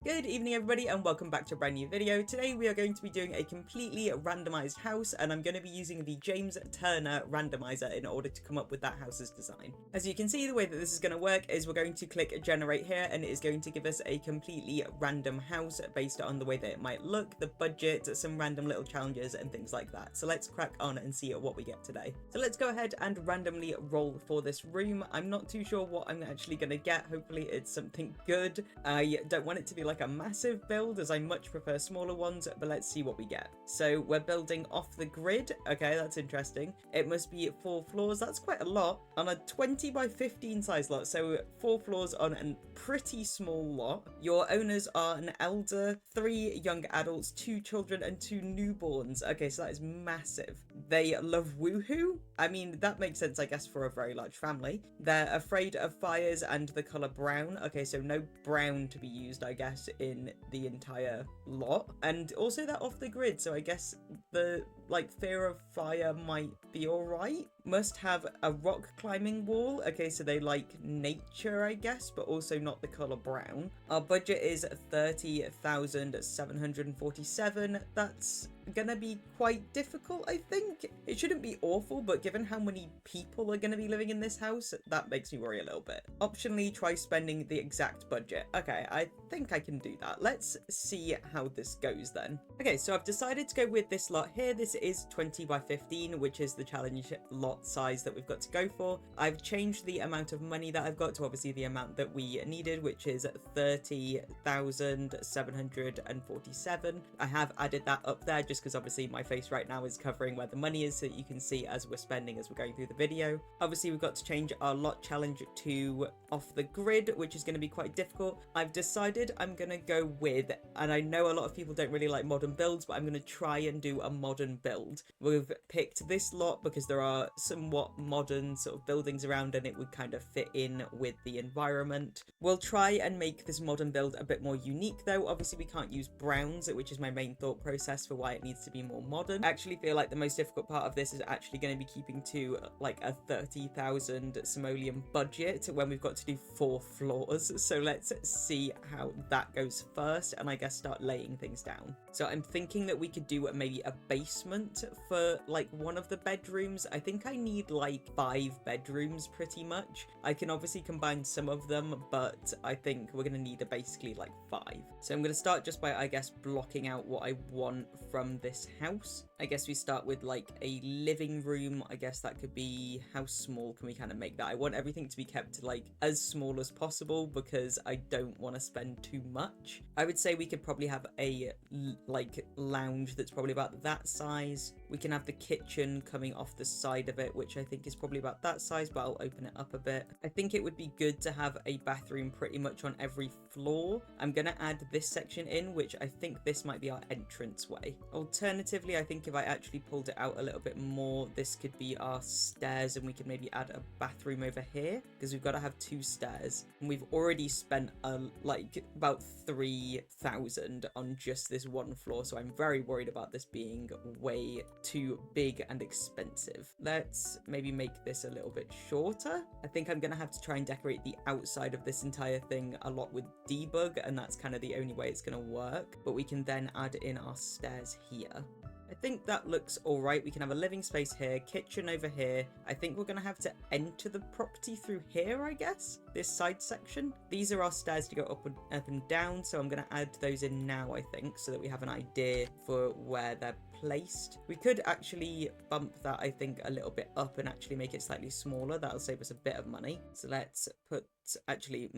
Good evening everybody and welcome back to a brand new video. Today we are going to be doing a completely randomized house and I'm going to be using the James Turner randomizer in order to come up with that house's design. As you can see, the way that this is going to work is we're going to click generate here and it is going to give us a completely random house based on the way that it might look, the budget, some random little challenges and things like that. So let's crack on and see what we get today. So let's go ahead and randomly roll for this room. I'm not too sure what I'm actually going to get. Hopefully it's something good. I don't want it to be like a massive build as I much prefer smaller ones, but let's see what we get. So we're building off the grid. Okay, that's interesting. It must be 4 floors. That's quite a lot on a 20 by 15 size lot. So 4 floors on a pretty small lot. Your owners are an elder, 3 young adults, 2 children and 2 newborns. Okay, so that is massive. They love woohoo. I mean, that makes sense, I guess, for a very large family. They're afraid of fires and the color brown. Okay, so no brown to be used, I guess, in the entire lot. And also they're off the grid, so I guess the fear of fire might be all right. Must have a rock climbing wall. Okay, so they like nature, I guess, but also not the color brown. Our budget is 30,747. That's gonna be quite difficult, I think. It shouldn't be awful, but given how many people are gonna be living in this house, that makes me worry a little bit. Optionally, try spending the exact budget. Okay, I think I can do that. Let's see how this goes then. Okay, so I've decided to go with this lot here. This is 20 by 15, which is the challenge lot size that we've got to go for. I've changed the amount of money that I've got to obviously the amount that we needed, which is 30,747. I have added that up there just because obviously my face right now is covering where the money is so that you can see as we're spending as we're going through the video. Obviously we've got to change our lot challenge to off the grid, which is going to be quite difficult. I've decided I'm going to go with, and I know a lot of people don't really like modern builds, but I'm going to try and do a modern build. We've picked this lot because there are somewhat modern sort of buildings around and it would kind of fit in with the environment. We'll try and make this modern build a bit more unique though. Obviously we can't use browns, which is my main thought process for why it needs to be more modern. I actually feel like the most difficult part of this is actually going to be keeping to like a 30,000 simoleon budget when we've got to do 4 floors. So let's see how that goes first and I guess start laying things down. So I'm thinking that we could do maybe a basement for like one of the bedrooms. I think I need like 5 bedrooms pretty much. I can obviously combine some of them, but I think we're going to need basically like 5. So I'm going to start just by, I guess, blocking out what I want from this house. I guess we start with like a living room. I guess that could be, how small can we kind of make that? I want everything to be kept like as small as possible because I don't want to spend too much. I would say we could probably have a like lounge that's probably about that size. We can have the kitchen coming off the side of it, which I think is probably about that size, but I'll open it up a bit. I think it would be good to have a bathroom pretty much on every floor. I'm going to add this section in, which I think this might be our entrance way. Alternatively, I think if I actually pulled it out a little bit more, this could be our stairs and we could maybe add a bathroom over here because we've got to have 2 stairs. And we've already spent like about 3,000 on just this one floor. So I'm very worried about this being way too big and expensive. Let's maybe make this a little bit shorter. I think I'm gonna have to try and decorate the outside of this entire thing a lot with debug, and that's kind of the only way it's gonna work, but we can then add in our stairs here. I think that looks all right. We can have a living space here, kitchen over here. I think we're going to have to enter the property through here, I guess, this side section. These are our stairs to go up and down, so I'm going to add those in now, I think, so that we have an idea for where they're placed. We could actually bump that, I think, a little bit up and actually make it slightly smaller. That'll save us a bit of money. So let's put, actually,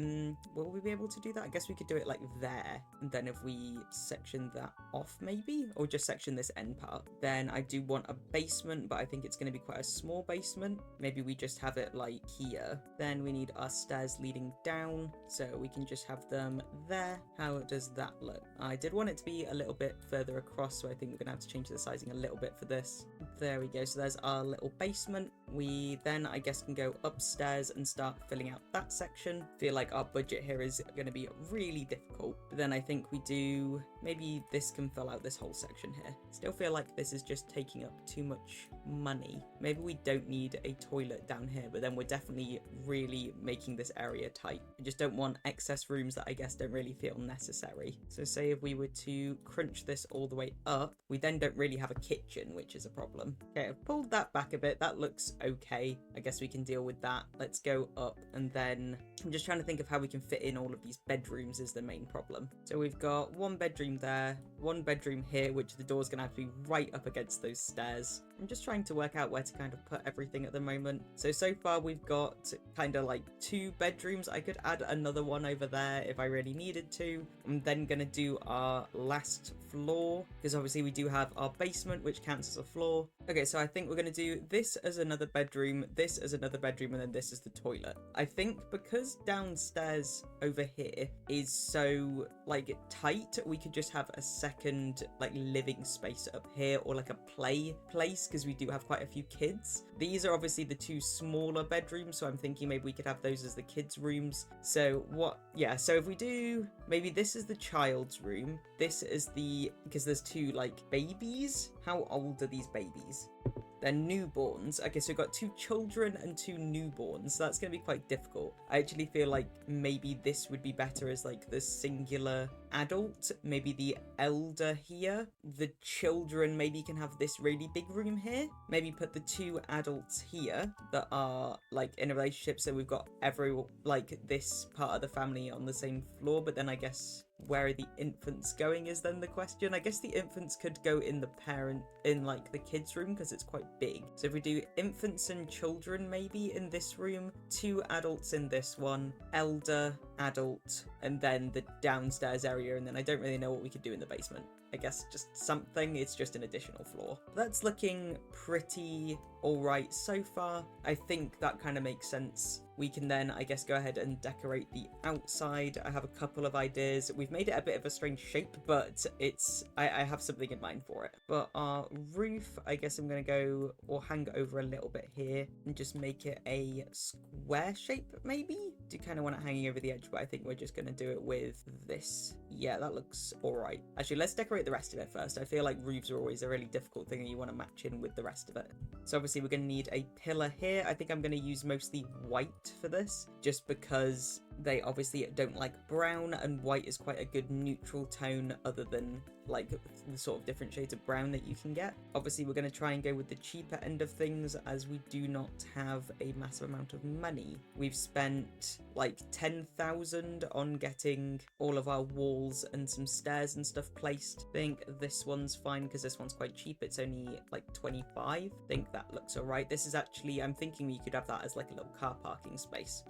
will we be able to do that? I guess we could do it like there. And then if we section that off maybe, or just section this end part, then I do want a basement, but I think it's going to be quite a small basement. Maybe we just have it like here. Then we need our stairs leading down, so we can just have them there. How does that look? I did want it to be a little bit further across, so I think we're going to have to change the sizing a little bit for this. There we go. So there's our little basement. We then, I guess, can go upstairs and start filling out that section. Feel like our budget here is going to be really difficult. But then I think we do, maybe this can fill out this whole section here. Still feel like this is just taking up too much money. Maybe we don't need a toilet down here, but then we're definitely really making this area tight. I just don't want excess rooms that I guess don't really feel necessary. So say if we were to crunch this all the way up, we then don't really have a kitchen, which is a problem. Okay, I've pulled that back a bit. That looks okay. I guess we can deal with that. Let's go up, and then I'm just trying to think of how we can fit in all of these bedrooms is the main problem. So we've got one bedroom there, one bedroom here, which the door's gonna have to be right up against those stairs. I'm just trying to work out where to kind of put everything at the moment. So far we've got kind of like 2 bedrooms. I could add another one over there if I really needed to. I'm then gonna do our last floor, because obviously we do have our basement, which counts as a floor. Okay, so I think we're gonna do this as another bedroom, this as another bedroom, and then this is the toilet. I think because downstairs over here is so like tight, we could just have a second like living space up here, or like a play place, because we do have quite a few kids. These are obviously the 2 smaller bedrooms, so I'm thinking maybe we could have those as the kids' rooms. So so if we do, maybe this is the child's room, this is the, because there's 2 like babies. How old are these babies? They're newborns. Okay, so we've got 2 children and 2 newborns. So that's going to be quite difficult. I actually feel like maybe this would be better as like the singular adult. Maybe the elder here. The children maybe can have this really big room here. Maybe put the 2 adults here that are like in a relationship. So we've got like this part of the family on the same floor. But then I guess where are the infants going is then the question. I guess the infants could go in like the kids' room, because it's quite big. So if we do infants and children maybe in this room, 2 adults in this one, elder, adult, and then the downstairs area, and then I don't really know what we could do in the basement. I guess just something, it's just an additional floor. That's looking pretty alright so far. I think that kind of makes sense. We can then, I guess, go ahead and decorate the outside. I have a couple of ideas. We've made it a bit of a strange shape, but I have something in mind for it. But our roof, I guess I'm going to go or hang over a little bit here and just make it a square shape, maybe? Do kind of want it hanging over the edge, but I think we're just going to do it with this. Yeah, that looks alright. Actually, let's decorate the rest of it first. I feel like roofs are always a really difficult thing and you want to match in with the rest of it. So obviously we're going to need a pillar here. I think I'm going to use mostly white for this, just because they obviously don't like brown, and white is quite a good neutral tone other than like the sort of different shades of brown that you can get. Obviously we're going to try and go with the cheaper end of things, as we do not have a massive amount of money. We've spent like 10,000 on getting all of our walls and some stairs and stuff placed. I think this one's fine because this one's quite cheap. It's only like 25. I think that looks alright. This is actually, I'm thinking you could have that as like a little car parking space.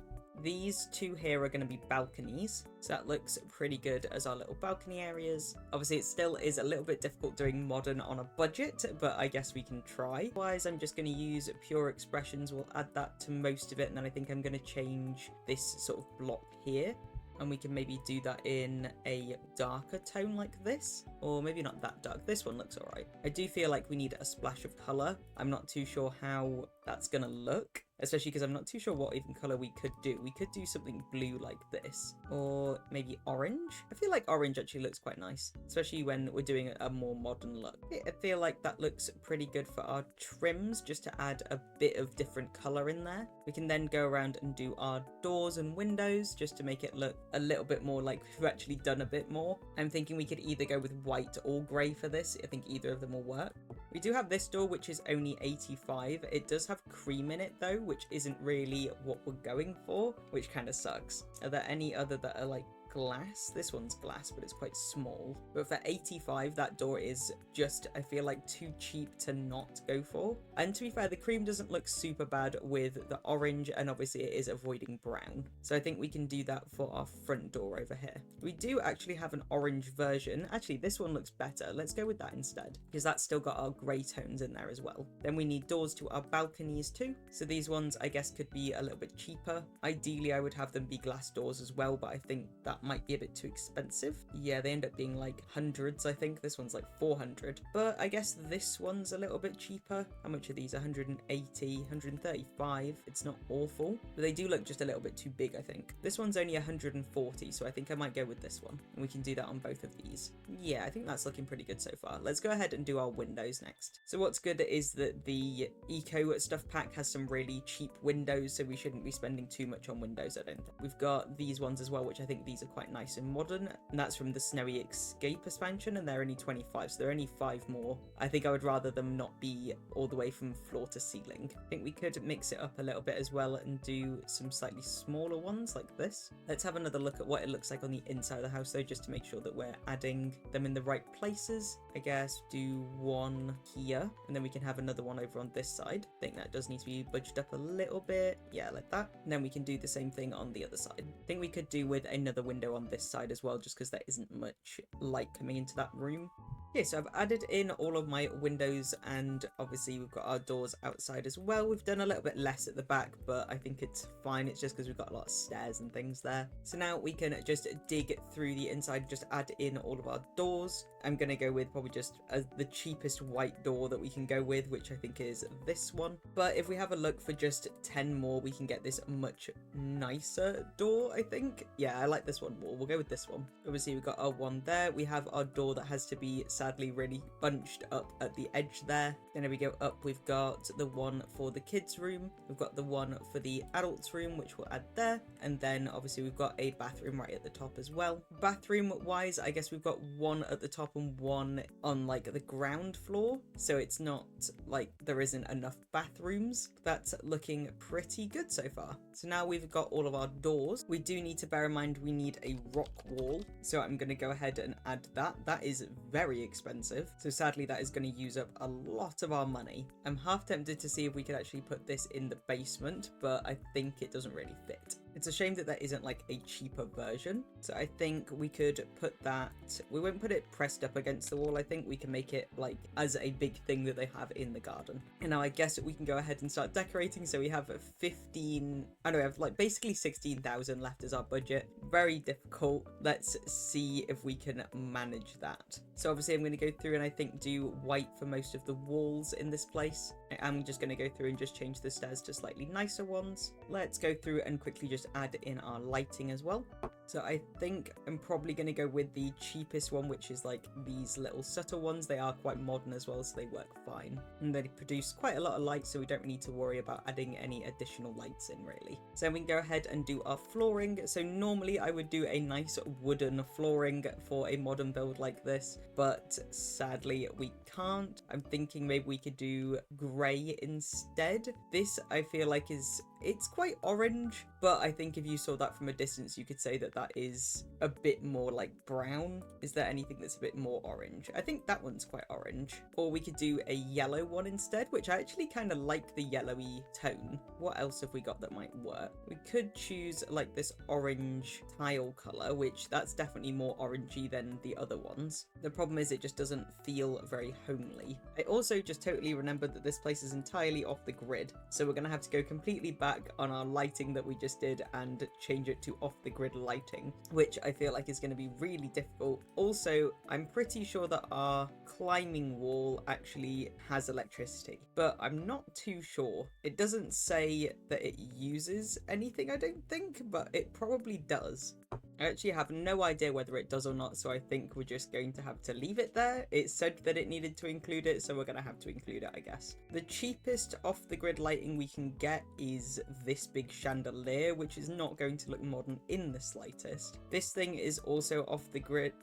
These 2 here are going to be balconies, so that looks pretty good as our little balcony areas. Obviously it still is a little bit difficult doing modern on a budget, but I guess we can try. Otherwise I'm just going to use pure expressions. We'll add that to most of it, and then I think I'm going to change this sort of block here, and we can maybe do that in a darker tone like this, or maybe not that dark. This one looks alright. I do feel like we need a splash of colour. I'm not too sure how that's gonna look, especially because I'm not too sure what even colour we could do. We could do something blue like this, or maybe orange. I feel like orange actually looks quite nice, especially when we're doing a more modern look. I feel like that looks pretty good for our trims, just to add a bit of different colour in there. We can then go around and do our doors and windows just to make it look a little bit more like we've actually done a bit more. I'm thinking we could either go with white or grey for this. I think either of them will work. We do have this door, which is only 85. It does have cream in it though, which isn't really what we're going for, which kind of sucks. Are there any other that are like glass? This one's glass, but it's quite small. But for 85, that door is just, I feel like, too cheap to not go for. And to be fair, the cream doesn't look super bad with the orange, and obviously it is avoiding brown. So I think we can do that for our front door over here. We do actually have an orange version. Actually, this one looks better. Let's go with that instead, because that's still got our grey tones in there as well. Then we need doors to our balconies too. So these ones, I guess, could be a little bit cheaper. Ideally, I would have them be glass doors as well, but I think that might be a bit too expensive. Yeah, they end up being like hundreds, I think. This one's like 400. But I guess this one's a little bit cheaper. How much are these? 180, 135. It's not awful, but they do look just a little bit too big, I think. This one's only 140, so I think I might go with this one. And we can do that on both of these. Yeah, I think that's looking pretty good so far. Let's go ahead and do our windows next. So what's good is that the eco stuff pack has some really cheap windows, so we shouldn't be spending too much on windows, I don't think. We've got these ones as well, which I think these are quite nice and modern, and that's from the Snowy Escape expansion, and they're only 25, so they're only 5 more. I think I would rather them not be all the way from floor to ceiling. I think we could mix it up a little bit as well and do some slightly smaller ones like this. Let's have another look at what it looks like on the inside of the house though, just to make sure that we're adding them in the right places. I guess do one here, and then we can have another one over on this side. I think that does need to be budged up a little bit. Yeah, like that. And then we can do the same thing on the other side. I think we could do with another window on this side as well, just because there isn't much light coming into that room. Okay, so I've added in all of my windows, and obviously we've got our doors outside as well. We've done a little bit less at the back, but I think it's fine. It's just because we've got a lot of stairs and things there. So now we can just dig through the inside, just add in all of our doors. I'm going to go with probably just the cheapest white door that we can go with, which I think is this one. But if we have a look for just 10 more, we can get this much nicer door, I think. Yeah, I like this one more. We'll go with this one. Obviously, we've got our one there. We have our door that has to be sadly really bunched up at the edge there. Then if we go up, we've got the one for the kids' room. We've got the one for the adults' room, which we'll add there. And then obviously we've got a bathroom right at the top as well. Bathroom wise, I guess we've got one at the top and one on like the ground floor, so it's not like there isn't enough bathrooms. That's looking pretty good so far. So now we've got all of our doors. We do need to bear in mind we need a rock wall, so I'm going to go ahead and add that. That is very expensive, so sadly that is going to use up a lot of our money. I'm half tempted to see if we could actually put this in the basement, but I think it doesn't really fit. It's a shame that there isn't like a cheaper version. So I think we could put that, we won't put it pressed up against the wall. I think we can make it like as a big thing that they have in the garden. And now I guess we can go ahead and start decorating. So we have 15, I know we have like basically 16,000 left as our budget. Very difficult. Let's see if we can manage that. So obviously I'm going to go through and I think do white for most of the walls in this place. I'm just going to go through and just change the stairs to slightly nicer ones. Let's go through and quickly just add in our lighting as well. So I think I'm probably going to go with the cheapest one, which is like these little subtle ones. They are quite modern as well, so they work fine. And they produce quite a lot of light, so we don't need to worry about adding any additional lights in really. So we can go ahead and do our flooring. So normally I would do a nice wooden flooring for a modern build like this, but sadly we can't. I'm thinking maybe we could do grey instead. This I feel like it's quite orange, but I think if you saw that from a distance, you could say that that is a bit more like brown. Is there anything that's a bit more orange? I think that one's quite orange. Or we could do a yellow one instead, which I actually kind of like the yellowy tone. What else have we got that might work? We could choose like this orange tile color, which that's definitely more orangey than the other ones. The problem is it just doesn't feel very homely. I also just totally remembered that this place is entirely off the grid, so we're going to have to go completely back on our lighting that we just did and change it to off the grid lighting, which I feel like is going to be really difficult. Also, I'm pretty sure that our climbing wall actually has electricity, but I'm not too sure. It doesn't say that it uses anything, I don't think, but it probably does. I actually have no idea whether it does or not, so I think we're just going to have to leave it there. It said that it needed to include it, so we're going to have to include it, I guess. The cheapest off-the-grid lighting we can get is this big chandelier, which is not going to look modern in the slightest. This thing is also off-the-grid,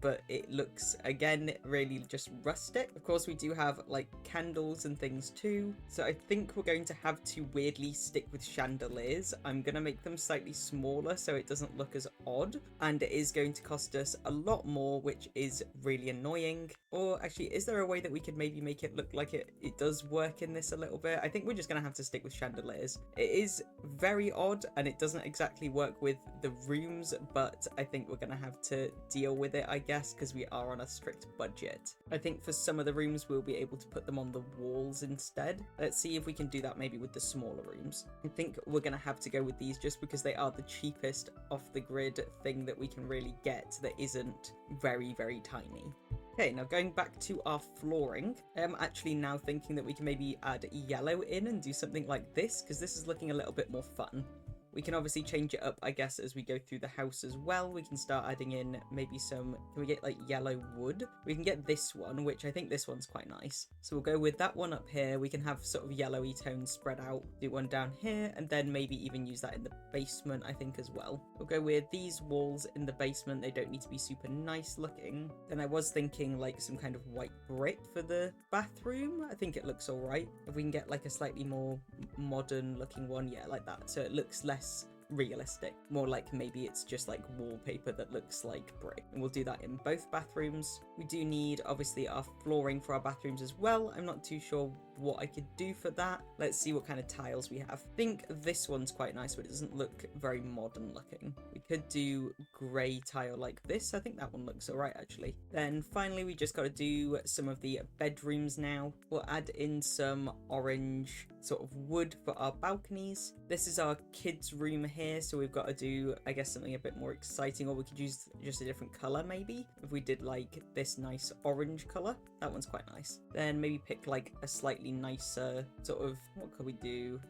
but it looks, again, really just rustic. Of course, we do have, like, candles and things too, so I think we're going to have to weirdly stick with chandeliers. I'm going to make them slightly smaller so it doesn't look as odd, and it is going to cost us a lot more, which is really annoying. Or actually, is there a way that we could maybe make it look like it does work in this a little bit? I think we're just going to have to stick with chandeliers. It is very odd and it doesn't exactly work with the rooms, but I think we're going to have to deal with it, I guess, because we are on a strict budget. I think for some of the rooms we'll be able to put them on the walls instead. Let's see if we can do that maybe with the smaller rooms. I think we're going to have to go with these just because they are the cheapest off the grid thing that we can really get that isn't very, very tiny. Okay, now going back to our flooring, I'm actually now thinking that we can maybe add yellow in and do something like this, because this is looking a little bit more fun. We can obviously change it up, I guess, as we go through the house as well. We can start adding in maybe some, can we get like yellow wood? We can get this one, which I think this one's quite nice. So we'll go with that one up here. We can have sort of yellowy tones spread out. Do one down here, and then maybe even use that in the basement, I think, as well. We'll go with these walls in the basement. They don't need to be super nice looking. Then I was thinking like some kind of white brick for the bathroom. I think it looks all right. If we can get like a slightly more modern looking one, yeah, like that. So it looks less realistic, more like maybe it's just like wallpaper that looks like brick, and we'll do that in both bathrooms. We do need obviously our flooring for our bathrooms as well. I'm not too sure what I could do for that. Let's see what kind of tiles we have. I think this one's quite nice, but it doesn't look very modern looking. We could do grey tile like this. I think that one looks all right actually. Then finally we just got to do some of the bedrooms now. We'll add in some orange sort of wood for our balconies. This is our kids room here, so we've got to do, I guess, something a bit more exciting, or we could use just a different color maybe. If we did like this nice orange color, that one's quite nice. Then maybe pick like a slightly nicer sort of, what could we do?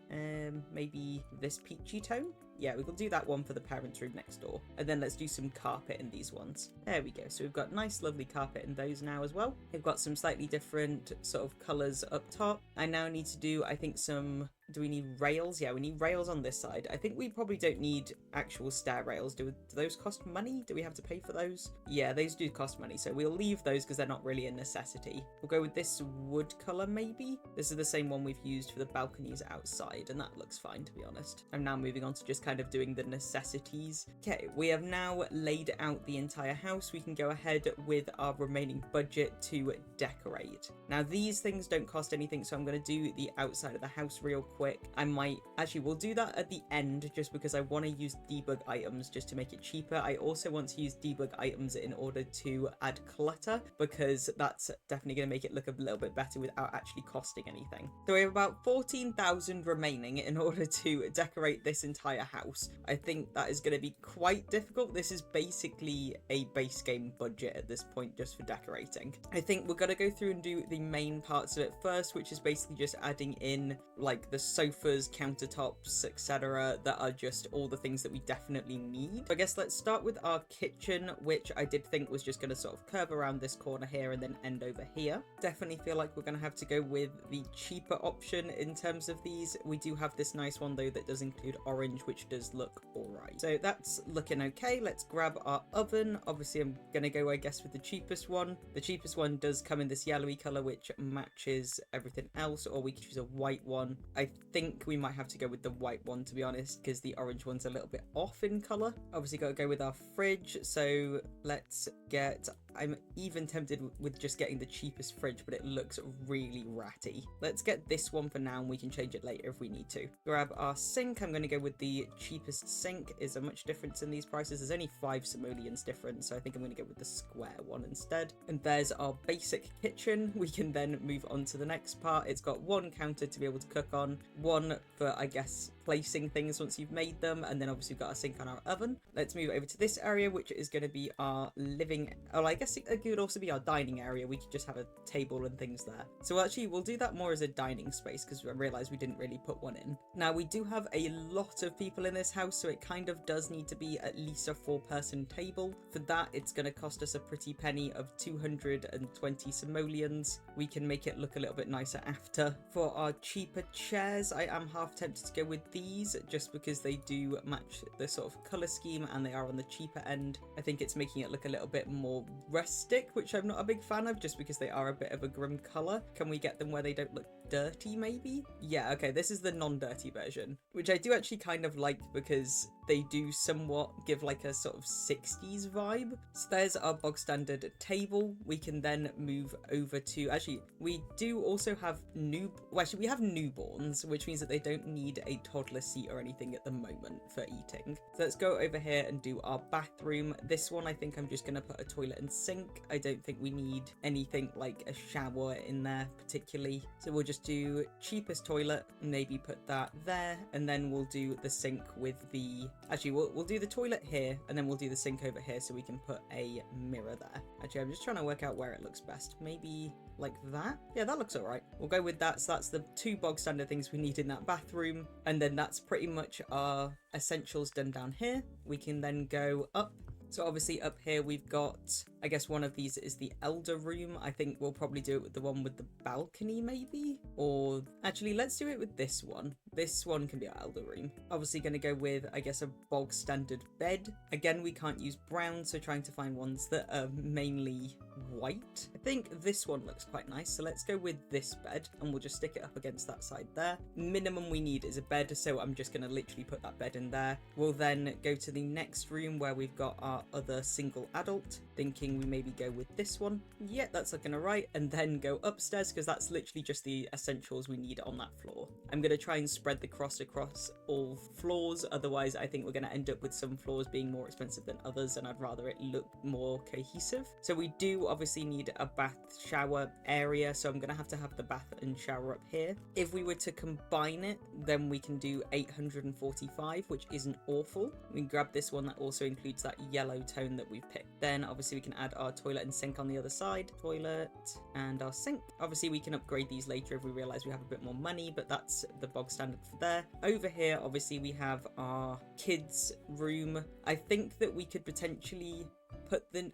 Maybe this peachy tone. Yeah, we will do that one for the parents' room next door. And then let's do some carpet in these ones. There we go. So we've got nice, lovely carpet in those now as well. We've got some slightly different sort of colours up top. I now need to do, I think, some... Do we need rails? Yeah, we need rails on this side. I think we probably don't need actual stair rails. Do those cost money? Do we have to pay for those? Yeah, those do cost money, so we'll leave those because they're not really a necessity. We'll go with this wood colour maybe. This is the same one we've used for the balconies outside, and that looks fine, to be honest. I'm now moving on to just kind of doing the necessities. Okay, we have now laid out the entire house. We can go ahead with our remaining budget to decorate. Now, these things don't cost anything, so I'm going to do the outside of the house real quick. I might actually, we'll do that at the end just because I want to use debug items just to make it cheaper. I also want to use debug items in order to add clutter, because that's definitely going to make it look a little bit better without actually costing anything. So we have about 14,000 remaining in order to decorate this entire house. I think that is going to be quite difficult. This is basically a base game budget at this point just for decorating. I think we're going to go through and do the main parts of it first, which is basically just adding in like the sofas, countertops, etc. that are just all the things that we definitely need. So I guess let's start with our kitchen, which I did think was just going to sort of curve around this corner here and then end over here. Definitely feel like we're going to have to go with the cheaper option in terms of these. We do have this nice one though that does include orange, which does look alright. So that's looking okay. Let's grab our oven. Obviously I'm going to go, I guess, with the cheapest one. The cheapest one does come in this yellowy colour, which matches everything else, or we could choose a white one. I think we might have to go with the white one, to be honest, because the orange one's a little bit off in colour. Obviously got to go with our fridge, so let's get... I'm even tempted with just getting the cheapest fridge, but it looks really ratty. Let's get this one for now, and we can change it later if we need to. Grab our sink. I'm going to go with the cheapest sink. Is there much difference in these prices? There's only 5 simoleons difference, so I think I'm going to go with the square one instead. And there's our basic kitchen. We can then move on to the next part. It's got one counter to be able to cook on, one for, I guess, placing things once you've made them, and then obviously we've got our sink on our oven. Let's move over to this area, which is going to be our living... Oh, I guess it could also be our dining area. We could just have a table and things there. So actually, we'll do that more as a dining space because I realised we didn't really put one in. Now, we do have a lot of people in this house, so it kind of does need to be at least a 4-person table. For that, it's going to cost us a pretty penny of 220 simoleons. We can make it look a little bit nicer after. For our cheaper chairs, I am half tempted to go with these just because they do match the sort of colour scheme and they are on the cheaper end. I think it's making it look a little bit more rustic, which I'm not a big fan of just because they are a bit of a grim colour. Can we get them where they don't look dirty maybe? Yeah, okay, this is the non-dirty version, which I do actually kind of like because they do somewhat give like a sort of 60s vibe. So there's our bog standard table. We can then move over to, actually, we do also have we have newborns, which means that they don't need a toddler seat or anything at the moment for eating. So let's go over here and do our bathroom. This one, I think I'm just going to put a toilet and sink. I don't think we need anything like a shower in there particularly. So we'll just do cheapest toilet, maybe put that there, and then we'll do the sink with the Actually, we'll do the toilet here, and then we'll do the sink over here so we can put a mirror there. Actually, I'm just trying to work out where it looks best. Maybe like that? Yeah, that looks all right. We'll go with that. So that's the 2 bog standard things we need in that bathroom. And then that's pretty much our essentials done down here. We can then go up. So obviously up here we've got, I guess one of these is the elder room. I think we'll probably do it with the one with the balcony maybe, or actually let's do it with this one. This one can be our elder room. Obviously going to go with, I guess, a bog standard bed. Again, we can't use brown, so trying to find ones that are mainly white. I think this one looks quite nice, so let's go with this bed and we'll just stick it up against that side there. Minimum we need is a bed, so I'm just going to literally put that bed in there. We'll then go to the next room where we've got our other single adult, thinking we maybe go with this one. Yeah, that's looking alright, and then go upstairs because that's literally just the essentials we need on that floor. I'm going to try and spread the cost across all floors, otherwise I think we're going to end up with some floors being more expensive than others, and I'd rather it look more cohesive. So we do obviously need a bath shower area, so I'm going to have the bath and shower up here. If we were to combine it, then we can do 845, which isn't awful. We can grab this one that also includes that yellow tone that we've picked. Then obviously we can add our toilet and sink on the other side. Toilet and our sink. Obviously we can upgrade these later if we realize we have a bit more money, but that's the bog standard for there. Over here obviously we have our kids room. I think that we could potentially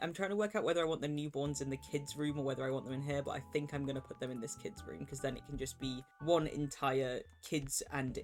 I'm trying to work out whether I want the newborns in the kids room or whether I want them in here, but I think I'm going to put them in this kids room because then it can just be one entire kids and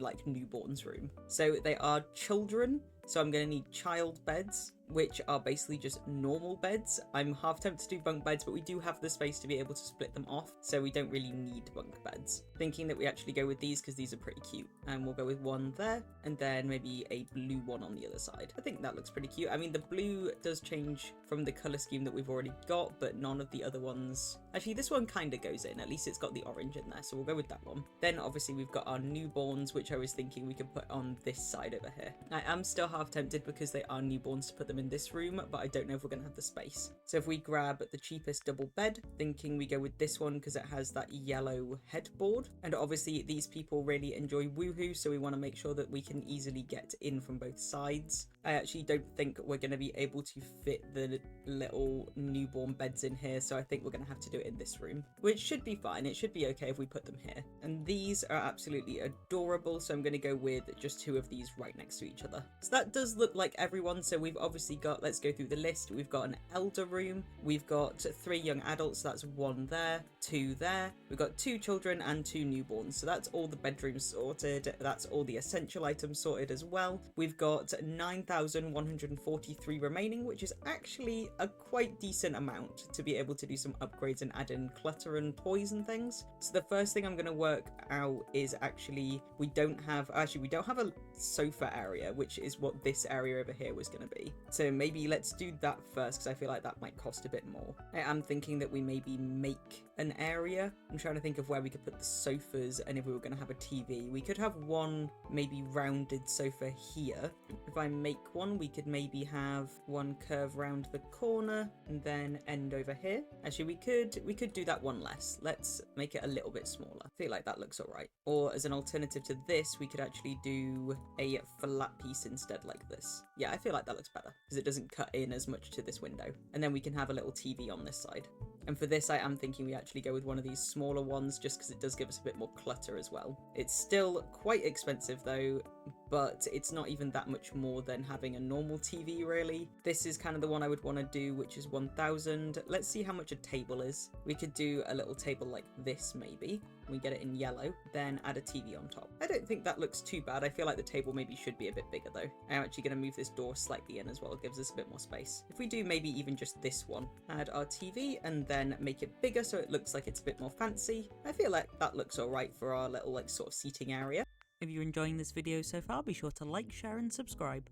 like newborns room. So they are children, so I'm going to need child beds, which are basically just normal beds. I'm half tempted to do bunk beds, but we do have the space to be able to split them off, so we don't really need bunk beds. Thinking that we actually go with these because these are pretty cute, and we'll go with one there, and then maybe a blue one on the other side. I think that looks pretty cute. I mean, the blue does change from the color scheme that we've already got, but none of the other ones. Actually, this one kind of goes in. At least it's got the orange in there, so we'll go with that one. Then obviously we've got our newborns, which I was thinking we could put on this side over here. I am still half tempted because they are newborns to put them in this room, but I don't know if we're going to have the space. So if we grab the cheapest double bed, thinking we go with this one because it has that yellow headboard. And obviously these people really enjoy Woohoo, so we want to make sure that we can easily get in from both sides. I actually don't think we're going to be able to fit the little newborn beds in here, so I think we're going to have to do it in this room, which should be fine. It should be okay if we put them here. And these are absolutely adorable, so I'm going to go with just 2 of these right next to each other. So that does look like everyone. So we've obviously got, let's go through the list. We've got an elder room, we've got 3 young adults, so that's 1 there, 2 there, we've got 2 children and 2 newborns, so that's all the bedrooms sorted. That's all the essential items sorted as well. We've got 9,143 remaining, which is actually a quite decent amount to be able to do some upgrades and add in clutter and toys and things. So the first thing I'm going to work out is actually we don't have a sofa area, which is what this area over here was going to be. So maybe let's do that first because I feel like that might cost a bit more. I am thinking that we maybe make an area. I'm trying to think of where we could put the sofas, and if we were going to have a TV, we could have one maybe rounded sofa here. If I make one, we could maybe have one curve round the corner and then end over here. Actually, we could do that one less. Let's make it a little bit smaller. I feel like that looks all right. Or as an alternative to this, we could actually do a flat piece instead, like this. Yeah, I feel like that looks better because it doesn't cut in as much to this window. And then we can have a little TV on this side. And for this, I am thinking we actually go with one of these smaller ones just because it does give us a bit more clutter as well. It's still quite expensive though, but it's not even that much more than having a normal TV really. This is kind of the one I would want to do, which is 1,000. Let's see how much a table is. We could do a little table like this maybe. We get it in yellow, then add a TV on top. I don't think that looks too bad. I feel like the table maybe should be a bit bigger though. I'm actually going to move this door slightly in as well. It gives us a bit more space. If we do maybe even just this one, add our TV and then make it bigger so it looks like it's a bit more fancy. I feel like that looks all right for our little sort of seating area. If you're enjoying this video so far, be sure to like, share and subscribe.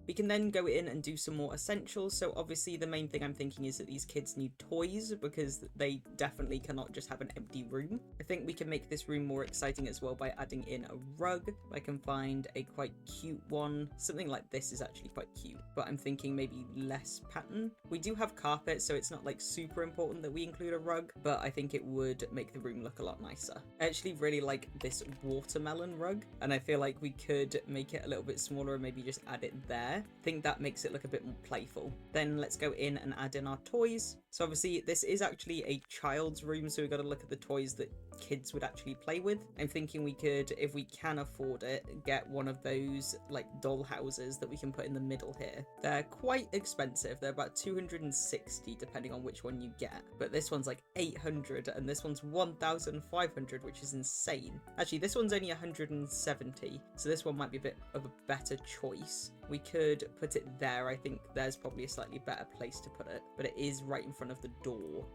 We can then go in and do some more essentials. So obviously the main thing I'm thinking is that these kids need toys because they definitely cannot just have an empty room. I think we can make this room more exciting as well by adding in a rug. I can find a quite cute one. Something like this is actually quite cute, but I'm thinking maybe less pattern. We do have carpet, so it's not like super important that we include a rug, but I think it would make the room look a lot nicer. I actually really like this watermelon rug, and I feel like we could make it a little bit smaller and maybe just add it there. I think that makes it look a bit more playful. Then let's go in and add in our toys. So obviously this is actually a child's room, so we've got to look at the toys that kids would actually play with. I'm thinking we could, if we can afford it, get one of those like doll houses that we can put in the middle here. They're quite expensive. They're about 260 depending on which one you get, but this one's like 800 and this one's 1,500, which is insane. Actually, this one's only 170, so this one might be a bit of a better choice. We could put it there. I think there's probably a slightly better place to put it, but it is right in front of the door.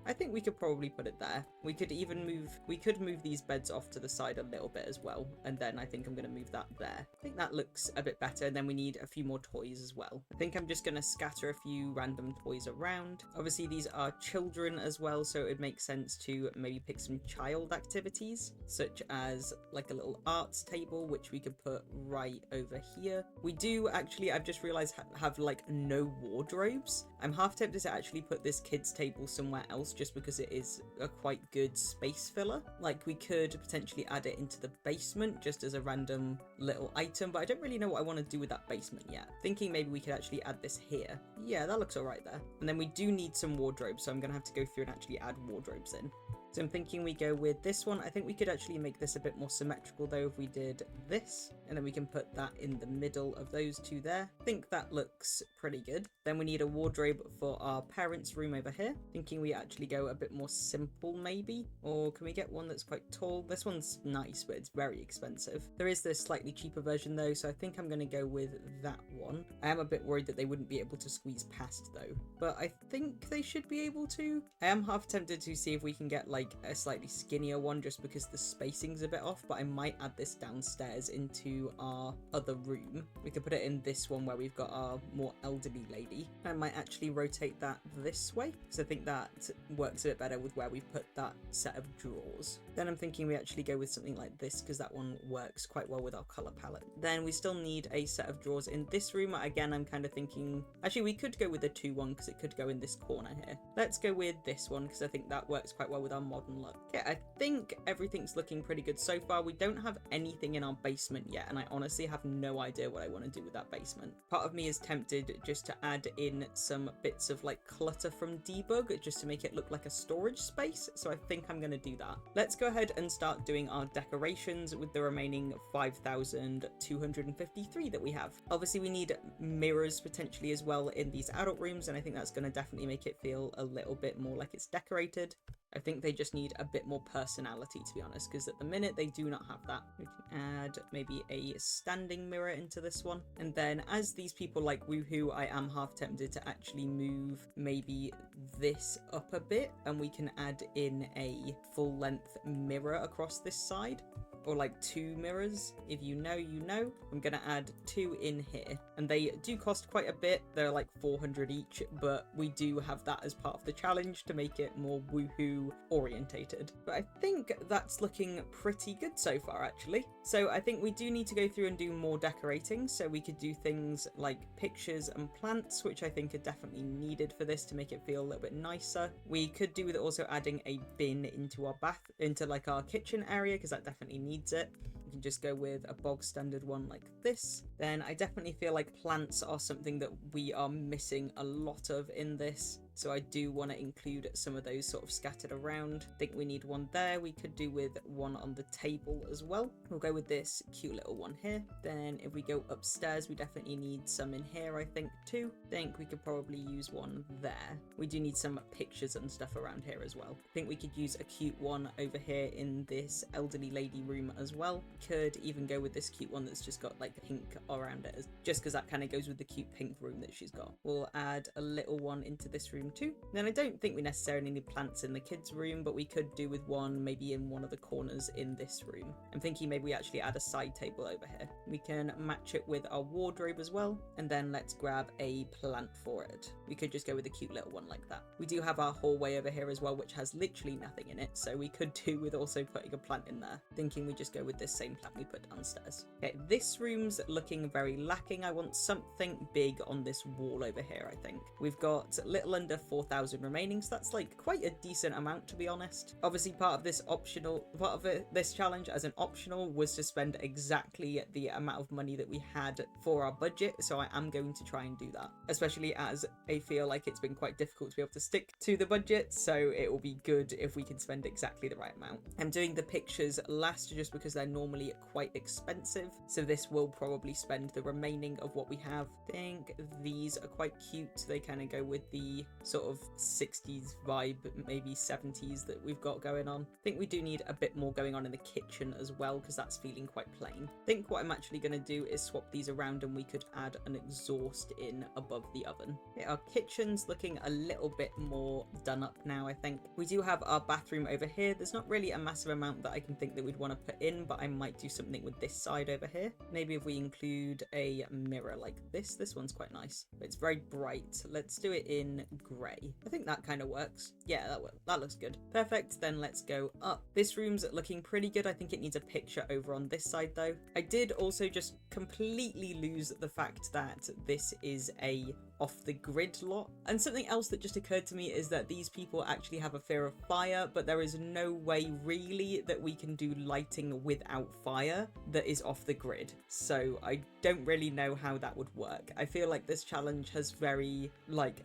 I think we could probably put it there. We could move these beds off to the side a little bit as well, and then I think I'm going to move that there. I think that looks a bit better, and then we need a few more toys as well. I think I'm just going to scatter a few random toys around. Obviously these are children as well, so it makes sense to maybe pick some child activities, such as like a little arts table, which we could put right over here. We do actually, I've just realized, have like no wardrobes. I'm half tempted to actually put this kids table somewhere else just because it is a quite good space filler. Like we could potentially add it into the basement just as a random little item, but I don't really know what I want to do with that basement yet. Thinking maybe we could actually add this here. Yeah, that looks all right there. And then we do need some wardrobes, so I'm going to have to go through and actually add wardrobes in. So I'm thinking we go with this one. I think we could actually make this a bit more symmetrical though if we did this, and then we can put that in the middle of those two there. I think that looks pretty good. Then we need a wardrobe for our parents' room over here. Thinking we actually go a bit more simple maybe, or can we get one that's quite tall? This one's nice, but it's very expensive. There is this slightly cheaper version though, so I think I'm going to go with that one. I am a bit worried that they wouldn't be able to squeeze past though, but I think they should be able to. I am half tempted to see if we can get like a slightly skinnier one just because the spacing's a bit off, but I might add this downstairs into our other room. We could put it in this one where we've got our more elderly lady. I might actually rotate that this way because I think that works a bit better with where we've put that set of drawers. Then I'm thinking we actually go with something like this because that one works quite well with our color palette. Then we still need a set of drawers in this room. Again, I'm kind of thinking, actually we could go with the 2-1 because it could go in this corner here. Let's go with this one because I think that works quite well with our modern look. Okay, I think everything's looking pretty good so far. We don't have anything in our basement yet, and I honestly have no idea what I want to do with that basement. Part of me is tempted just to add in some bits of like clutter from debug just to make it look like a storage space, so I think I'm going to do that. Let's go ahead and start doing our decorations with the remaining 5,253 that we have. Obviously we need mirrors potentially as well in these adult rooms, and I think that's going to definitely make it feel a little bit more like it's decorated. I think they just need a bit more personality, to be honest, because at the minute they do not have that. We can add maybe a standing mirror into this one. And then as these people like Woohoo, I am half tempted to actually move maybe this up a bit, and we can add in a full length mirror across this side. Or like 2 mirrors. If you know, you know. I'm going to add 2 in here. And they do cost quite a bit. They're like 400 each, but we do have that as part of the challenge to make it more Woohoo orientated. But I think that's looking pretty good so far, actually. So I think we do need to go through and do more decorating. So we could do things like pictures and plants, which I think are definitely needed for this to make it feel a little bit nicer. We could do with also adding a bin into our into like our kitchen area, because that definitely needs it. You can just go with a bog standard one like this. Then I definitely feel like plants are something that we are missing a lot of in this. So I do want to include some of those sort of scattered around. I think we need one there. We could do with one on the table as well. We'll go with this cute little one here. Then if we go upstairs, we definitely need some in here, I think, too. I think we could probably use one there. We do need some pictures and stuff around here as well. I think we could use a cute one over here in this elderly lady room as well. Could even go with this cute one that's just got like pink around it, just because that kind of goes with the cute pink room that she's got. We'll add a little one into this room room too. Then I don't think we necessarily need plants in the kids room, but we could do with one maybe in one of the corners in this room. I'm thinking maybe we actually add a side table over here. We can match it with our wardrobe as well, and then let's grab a plant for it. We could just go with a cute little one like that. We do have our hallway over here as well, which has literally nothing in it, so we could do with also putting a plant in there. Thinking we just go with this same plant we put downstairs. Okay, this room's looking very lacking. I want something big on this wall over here, I think. We've got a little under 4,000 remaining, so that's like quite a decent amount, to be honest. Obviously, part of this challenge as an optional was to spend exactly the amount of money that we had for our budget, so I am going to try and do that, especially as I feel like it's been quite difficult to be able to stick to the budget, so it will be good if we can spend exactly the right amount. I'm doing the pictures last just because they're normally quite expensive, so this will probably spend the remaining of what we have. I think these are quite cute. They kind of go with the sort of 60s vibe, maybe 70s that we've got going on. I think we do need a bit more going on in the kitchen as well, because that's feeling quite plain. I think what I'm actually going to do is swap these around and we could add an exhaust in above the oven. Okay, our kitchen's looking a little bit more done up now, I think. We do have our bathroom over here. There's not really a massive amount that I can think that we'd want to put in, but I might do something with this side over here. Maybe if we include a mirror like this one's quite nice. It's very bright. Let's do it in grey. I think that kind of works. Yeah, that looks good. Perfect. Then let's go up. This room's looking pretty good. I think it needs a picture over on this side though. I did also just completely lose the fact that this is a off the grid lot. And something else that just occurred to me is that these people actually have a fear of fire, but there is no way really that we can do lighting without fire that is off the grid. So I don't really know how that would work. I feel like this challenge has very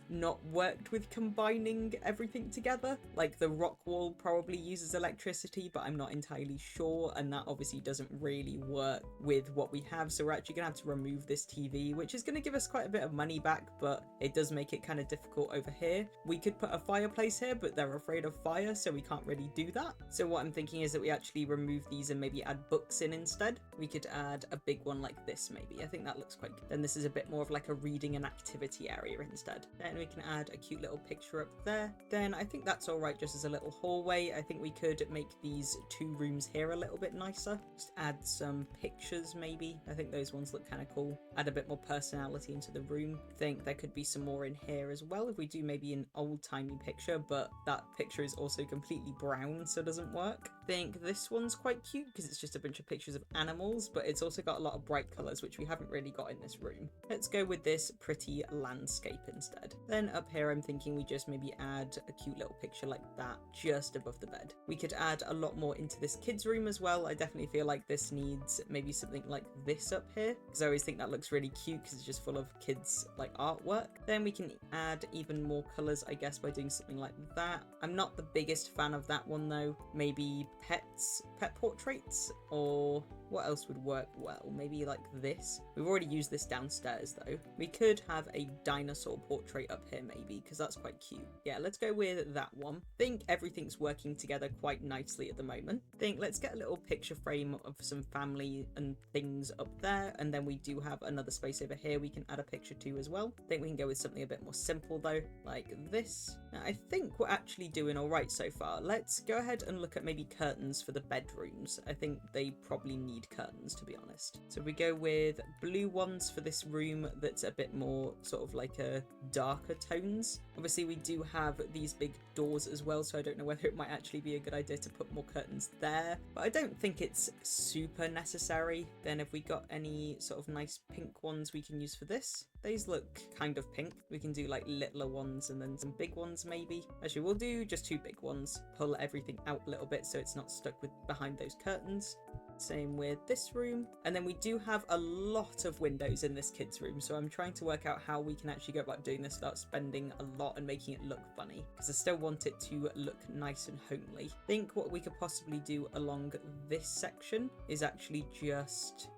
not worked with combining everything together. Like the rock wall probably uses electricity, but I'm not entirely sure, and that obviously doesn't really work with what we have. So we're actually gonna have to remove this TV, which is gonna give us quite a bit of money back, but it does make it kind of difficult over here. We could put a fireplace here, but they're afraid of fire, so we can't really do that. So what I'm thinking is that we actually remove these and maybe add books in instead. We could add a big one like this maybe. I think that looks quite good. Then this is a bit more of like a reading and activity area instead. Then we can add a cute little picture up there. Then I think that's all right just as a little hallway. I think we could make these two rooms here a little bit nicer. Just add some pictures maybe. I think those ones look kind of cool. Add a bit more personality into the room. I think there could be some more in here as well if we do maybe an old-timey picture, but that picture is also completely brown, so it doesn't work. I think this one's quite cute because it's just a bunch of pictures of animals, but it's also got a lot of bright colours, which we haven't really got in this room. Let's go with this pretty landscape instead. Then up here I'm thinking we just maybe add a cute little picture like that just above the bed. We could add a lot more into this kids room as well. I definitely feel like this needs maybe something like this up here, because I always think that looks really cute because it's just full of kids like artwork. Then we can add even more colours, I guess, by doing something like that. I'm not the biggest fan of that one though. Maybe pet portraits, or what else would work well? Maybe like this. We've already used this downstairs though. We could have a dinosaur portrait up here maybe, because that's quite cute. Yeah, let's go with that one. I think everything's working together quite nicely at the moment. I think let's get a little picture frame of some family and things up there, and then we do have another space over here we can add a picture to as well. I think we can go with something a bit more simple though, like this. Now, I think we're actually doing all right so far. Let's go ahead and look at maybe curtains for the bedrooms. I think they probably need curtains, to be honest. So we go with blue ones for this room that's a bit more sort of like a darker tones. Obviously we do have these big doors as well, so I don't know whether it might actually be a good idea to put more curtains there, but I don't think it's super necessary. Then if we got any sort of nice pink ones we can use for this. These look kind of pink. We can do like littler ones and then some big ones maybe. Actually, we'll do just two big ones. Pull everything out a little bit so it's not stuck behind those curtains. Same with this room. And then we do have a lot of windows in this kids room, so I'm trying to work out how we can actually go about doing this without spending a lot and making it look funny, because I still want it to look nice and homely. I think what we could possibly do along this section is actually just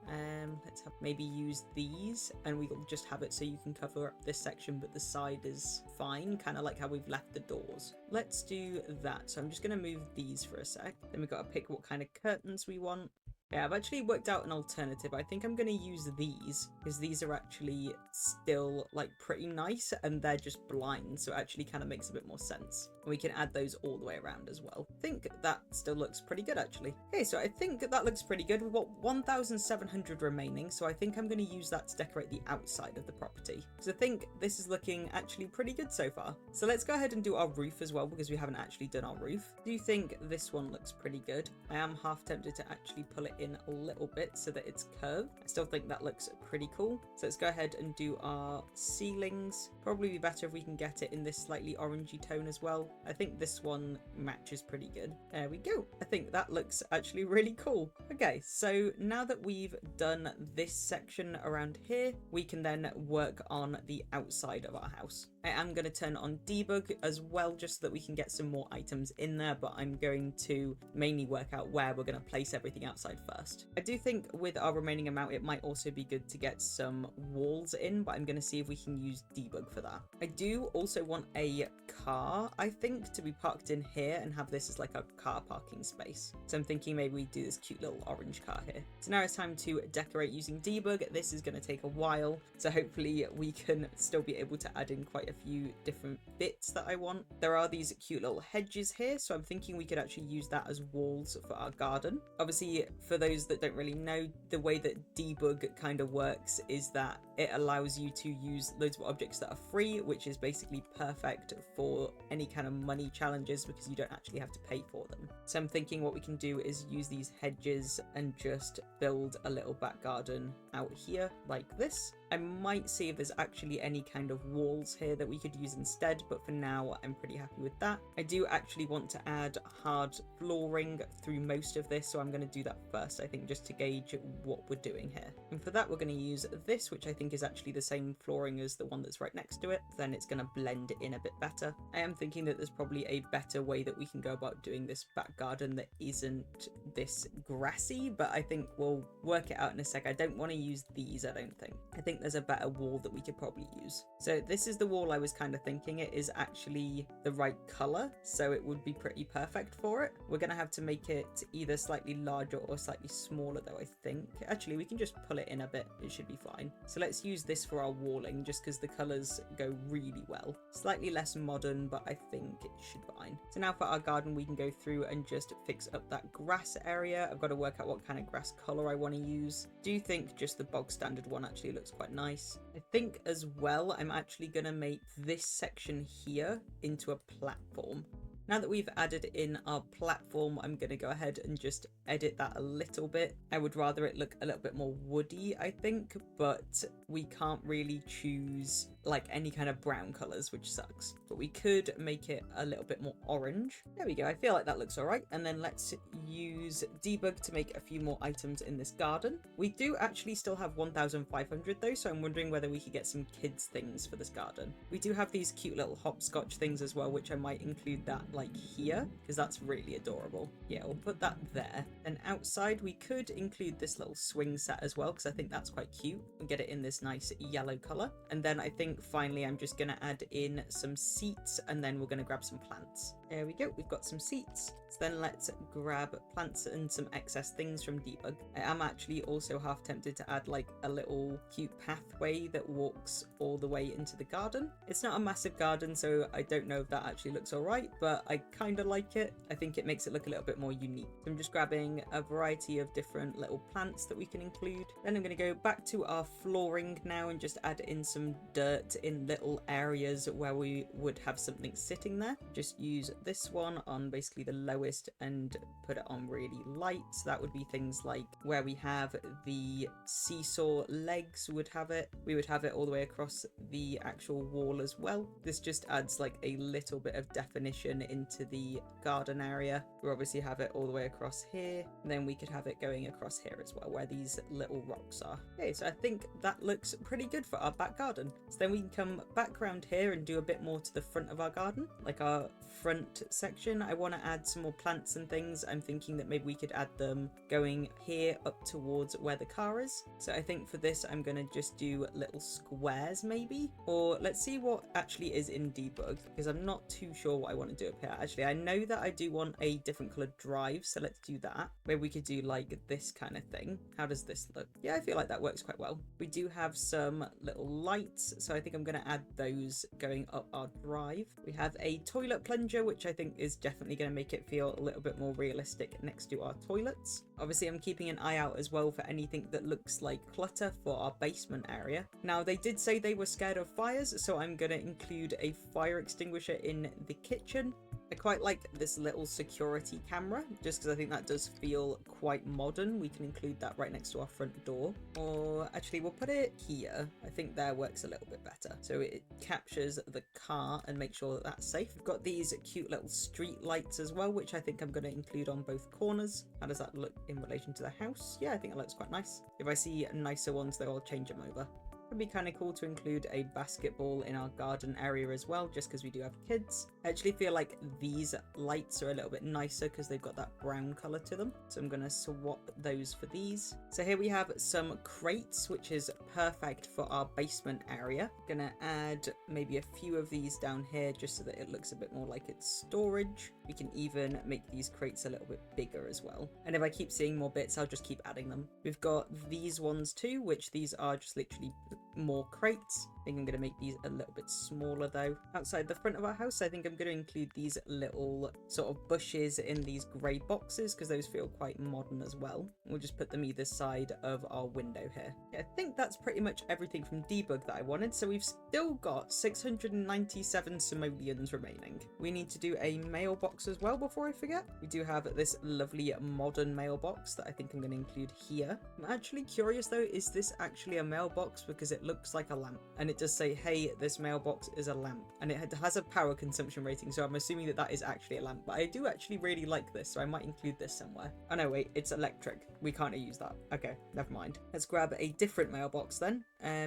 let's have maybe use these, and we'll just have it so you can cover up this section but the side is fine, kind of like how we've left the doors. Let's do that. So I'm just going to move these for a sec. Then we've got to pick what kind of curtains we want. Yeah, I've actually worked out an alternative. I think I'm going to use these because these are actually still like pretty nice and they're just blind. So it actually kind of makes a bit more sense. And we can add those all the way around as well. I think that still looks pretty good actually. Okay, so I think that looks pretty good. We've got 1,700 remaining. So I think I'm going to use that to decorate the outside of the property. So I think this is looking actually pretty good so far. So let's go ahead and do our roof as well because we haven't actually done our roof. Do you think this one looks pretty good? I am half tempted to actually pull it in a little bit so that it's curved. I still think that looks pretty cool. So let's go ahead and do our ceilings. Probably be better if we can get it in this slightly orangey tone as well. I think this one matches pretty good. There we go. I think that looks actually really cool. Okay, so now that we've done this section around here, we can then work on the outside of our house. I am going to turn on debug as well just so that we can get some more items in there, but I'm going to mainly work out where we're going to place everything outside first. I do think with our remaining amount it might also be good to get some walls in, but I'm going to see if we can use debug for that. I do also want a car, I think, to be parked in here and have this as like a car parking space. So I'm thinking maybe we do this cute little orange car here. So now it's time to decorate using debug. This is going to take a while, so hopefully we can still be able to add in quite a few different bits that I want. There are these cute little hedges here, so I'm thinking we could actually use that as walls for our garden. Obviously, for those that don't really know, the way that debug kind of works is that it allows you to use loads of objects that are free, which is basically perfect for any kind of money challenges because you don't actually have to pay for them. So I'm thinking what we can do is use these hedges and just build a little back garden out here like this. I might see if there's actually any kind of walls here that we could use instead, but for now I'm pretty happy with that. I do actually want to add hard flooring through most of this, so I'm going to do that first, I think, just to gauge what we're doing here. And for that we're going to use this, which I think is actually the same flooring as the one that's right next to it. Then it's going to blend in a bit better. I am thinking that there's probably a better way that we can go about doing this back garden that isn't this grassy, but I think we'll work it out in a sec. I don't want to use these, I don't think. I think there's a better wall that we could probably use. So this is the wall I was kind of thinking it is actually the right color, so it would be pretty perfect for it. We're going to have to make it either slightly larger or slightly smaller though, I think. Actually, we can just pull it in a bit. It should be fine. So let's use this for our walling just because the colors go really well. Slightly less modern, but I think it should be fine. So now for our garden, we can go through and just fix up that grass area. I've got to work out what kind of grass color I want to use. Do you think just the bog standard one actually looks quite nice? I think as well, I'm actually going to make this section here into a platform. Now that we've added in our platform, I'm going to go ahead and just edit that a little bit. I would rather it look a little bit more woody, I think, but we can't really choose like any kind of brown colors, which sucks. But we could make it a little bit more orange. There we go. I feel like that looks all right. And then let's use debug to make a few more items in this garden. We do actually still have 1,500 though, so I'm wondering whether we could get some kids things for this garden. We do have these cute little hopscotch things as well, which I might include that like here because that's really adorable. Yeah, we'll put that there. And outside we could include this little swing set as well because I think that's quite cute. We'll get it in this nice yellow color. And then I think finally I'm just going to add in some seats and then we're going to grab some plants. There we go, we've got some seats. So then let's grab plants and some excess things from debug. I am actually also half tempted to add like a little cute pathway that walks all the way into the garden. It's not a massive garden, so I don't know if that actually looks all right, but I kind of like it. I think it makes it look a little bit more unique. So I'm just grabbing a variety of different little plants that we can include. Then I'm going to go back to our flooring now and just add in some dirt in little areas where we would have something sitting there. Just use this one on basically the lowest and put it on really light. So that would be things like where we have the seesaw legs would have it. We would have it all the way across the actual wall as well. This just adds like a little bit of definition into the garden area. We obviously have it all the way across here. And then we could have it going across here as well, where these little rocks are. Okay, so I think that looks pretty good for our back garden. So then we can come back around here and do a bit more to the front of our garden, like our front front section, I want to add some more plants and things. I'm thinking that maybe we could add them going here up towards where the car is. So I think for this, I'm going to just do little squares maybe, or let's see what actually is in debug, because I'm not too sure what I want to do up here. Actually, I know that I do want a different colored drive, so let's do that. Maybe we could do like this kind of thing. How does this look? Yeah, I feel like that works quite well. We do have some little lights, so I think I'm going to add those going up our drive. We have a toilet plunger, which I think is definitely going to make it feel a little bit more realistic next to our toilets. Obviously, I'm keeping an eye out as well for anything that looks like clutter for our basement area. Now, they did say they were scared of fires, so I'm going to include a fire extinguisher in the kitchen. I quite like this little security camera, just because I think that does feel quite modern. We can include that right next to our front door. Or actually, we'll put it here. I think there works a little bit better. So it captures the car and makes sure that that's safe. We've got these cute little street lights as well, which I think I'm going to include on both corners. How does that look in relation to the house? Yeah, I think it looks quite nice. If I see nicer ones, though, I'll change them over. It'd be kind of cool to include a basketball in our garden area as well, just because we do have kids. I actually feel like these lights are a little bit nicer because they've got that brown color to them. So I'm going to swap those for these. So here we have some crates, which is perfect for our basement area. I'm going to add maybe a few of these down here just so that it looks a bit more like it's storage. We can even make these crates a little bit bigger as well. And if I keep seeing more bits, I'll just keep adding them. We've got these ones too, which these are just literally more crates. I think I'm going to make these a little bit smaller though. Outside the front of our house, I think I'm going to include these little sort of bushes in these grey boxes because those feel quite modern as well. We'll just put them either side of our window here. Yeah, I think that's pretty much everything from debug that I wanted. So we've still got 697 simoleons remaining. We need to do a mailbox as well before I forget. We do have this lovely modern mailbox that I think I'm going to include here. I'm actually curious though, is this actually a mailbox? Because it looks like a lamp and it does say, hey, this mailbox is a lamp, and it has a power consumption rating, so I'm assuming that that is actually a lamp. But I do actually really like this, so I might include this somewhere. Oh no, wait, it's electric. We can't use that. Okay, never mind. Let's grab a different mailbox then.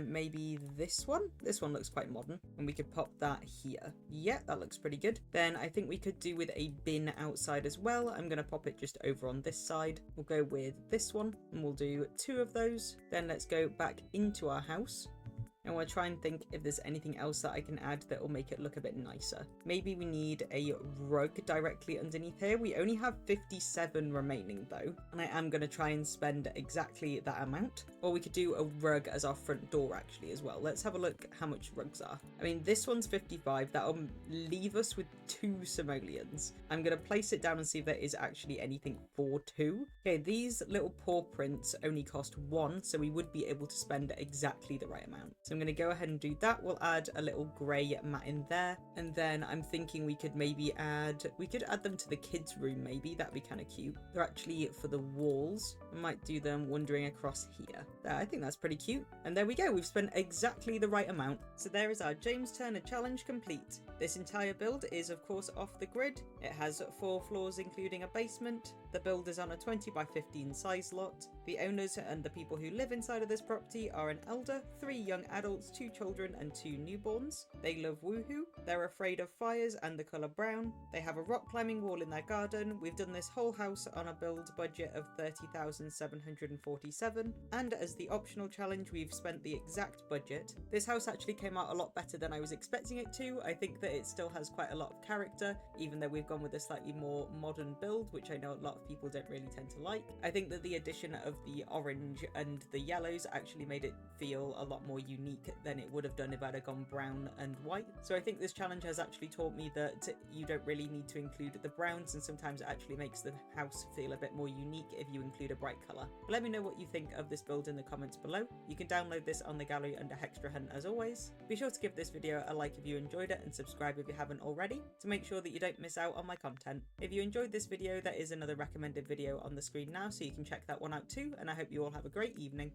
Maybe this one. This one looks quite modern, and we could pop that here. Yeah, that looks pretty good. Then I think we could do with a bin outside as well. I'm gonna pop it just over on this side. We'll go with this one, and we'll do 2 of those. Then let's go back into our house. And we'll try and think if there's anything else that I can add that will make it look a bit nicer. Maybe we need a rug directly underneath here. We only have 57 remaining though, and I am going to try and spend exactly that amount. Or we could do a rug as our front door actually as well. Let's have a look how much rugs are. I mean, this one's 55. That'll leave us with 2 simoleons. I'm going to place it down and see if there is actually anything for 2. Okay, these little paw prints only cost 1, so we would be able to spend exactly the right amount. So I'm going to go ahead and do that. We'll add a little grey mat in there, and then I'm thinking we could maybe add them to the kids' room. Maybe that'd be kind of cute. They're actually for the walls. I might do them wandering across here. There, I think that's pretty cute. And there we go. We've spent exactly the right amount. So there is our James Turner challenge complete. This entire build is of course off the grid. It has 4 floors including a basement. The build is on a 20 by 15 size lot. The owners and the people who live inside of this property are an elder, 3 young adults, 2 children and 2 newborns. They love woohoo. They're afraid of fires and the colour brown. They have a rock climbing wall in their garden. We've done this whole house on a build budget of 30,747, and as the optional challenge we've spent the exact budget. This house actually came out a lot better than I was expecting it to. I think that it still has quite a lot of character, even though we've gone with a slightly more modern build, which I know a lot of people don't really tend to like. I think that the addition of the orange and the yellows actually made it feel a lot more unique than it would have done if I'd have gone brown and white. So I think this challenge has actually taught me that you don't really need to include the browns, and sometimes it actually makes the house feel a bit more unique if you include a bright colour. But let me know what you think of this build in the comments below. You can download this on the gallery under HextraHunt as always. Be sure to give this video a like if you enjoyed it, and subscribe if you haven't already to make sure that you don't miss out on my content. If you enjoyed this video, there is another recommended video on the screen now, so you can check that one out too, and I hope you all have a great evening.